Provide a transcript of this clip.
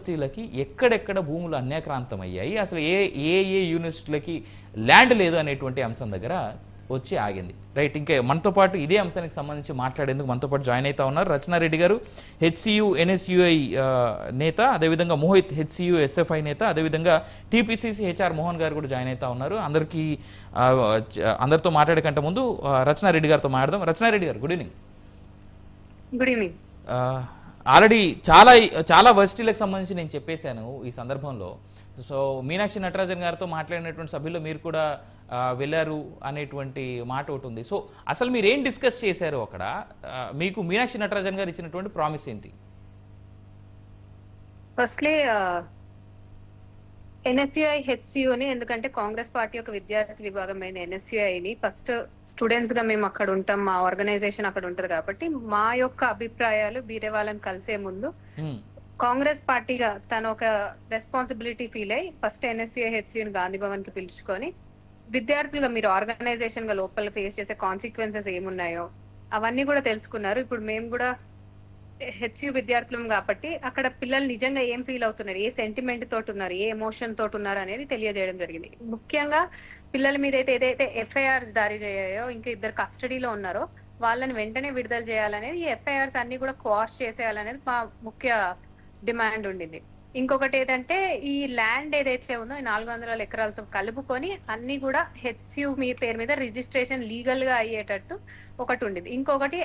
యూనివర్సిటీలకి ఎక్కడెక్కడ భూములు అన్యాక్రాంతమయ్యాయి, అసలు ఏ ఏ ఏ యూనివర్సిటీలకి ల్యాండ్ లేదు అనేటువంటి అంశం దగ్గర వచ్చి ఆగింది. రైట్, ఇంకా మనతో పాటు ఇదే అంశానికి సంబంధించి మాట్లాడేందుకు మనతో పాటు జాయిన్ అవుతా ఉన్నారు రచనారెడ్డి గారు, హెచ్సియు ఎన్ఎస్యుఐ నేత, అదేవిధంగా మోహిత్ హెచ్సియు ఎస్ఎఫ్ఐ నేత, అదేవిధంగా టీపీసీసీ హెచ్ఆర్ మోహన్ గారు కూడా జాయిన్ అవుతా ఉన్నారు. అందరితో మాట్లాడే కంటే ముందు రచనారెడ్డి గారితో మాట్లాడదాం. రచనారెడ్డి గారు, good evening. Good evening. Already చాలా వర్సిటీలకు సంబంధించి నేను చెప్పేశాను ఈ సందర్భంలో. సో మీనాక్షి నటరాజన్ గారితో మాట్లాడినటువంటి సభ్యుల్లో మీరు కూడా వెళ్ళారు అనేటువంటి మాట ఒకటి ఉంది. సో అసలు మీరు ఏం డిస్కస్ చేశారు అక్కడ? మీకు మీనాక్షి నటరాజన్ గారు ఇచ్చినటువంటి ప్రామిస్ ఏంటి? ఫస్ట్లీ ఎన్ఎస్యుఐ హెచ్సియుని, ఎందుకంటే కాంగ్రెస్ పార్టీ యొక్క విద్యార్థి విభాగమైన ఎన్ఎస్యుఐని ఫస్ట్ స్టూడెంట్స్ గా మేము అక్కడ ఉంటాం, మా ఆర్గనైజేషన్ అక్కడ ఉంటది కాబట్టి మా యొక్క అభిప్రాయాలు వేరే వాళ్ళని కలిసే ముందు కాంగ్రెస్ పార్టీగా తన ఒక రెస్పాన్సిబిలిటీ ఫీల్ అయ్యి ఫస్ట్ ఎన్ఎస్యుఐ హెచ్సియుని గాంధీ భవన్ కి పిలుచుకొని విద్యార్థులుగా మీరు ఆర్గనైజేషన్ గా లోపల ఫేస్ చేసే కాన్సిక్వెన్సెస్ ఏమున్నాయో అవన్నీ కూడా తెలుసుకున్నారు. ఇప్పుడు మేము కూడా హెచ్సియు విద్యార్థులం కాబట్టి అక్కడ పిల్లలు నిజంగా ఏం ఫీల్ అవుతున్నారు, ఏ సెంటిమెంట్ తోటి ఉన్నారు, ఏ ఎమోషన్ తోటి ఉన్నారు అనేది తెలియజేయడం జరిగింది. ముఖ్యంగా పిల్లల మీద ఏదైతే ఎఫ్ఐఆర్స్ జారీ చేయాయో, ఇంకా ఇద్దరు కస్టడీలో ఉన్నారో వాళ్ళని వెంటనే విడుదల చేయాలనేది, ఈ ఎఫ్ఐఆర్స్ అన్ని కూడా క్వాష్ చేసేయాలనేది మా ముఖ్య డిమాండ్ ఉండింది. ఇంకొకటి ఏంటంటే ఈ ల్యాండ్ ఏదైతే ఉందో ఈ 400 ఎకరాలతో కలుపుకొని అన్ని కూడా హెచ్సియు మీ పేరు మీద రిజిస్ట్రేషన్ లీగల్ గా అయ్యేటట్టు ఒకటి ఉండింది. ఇంకొకటి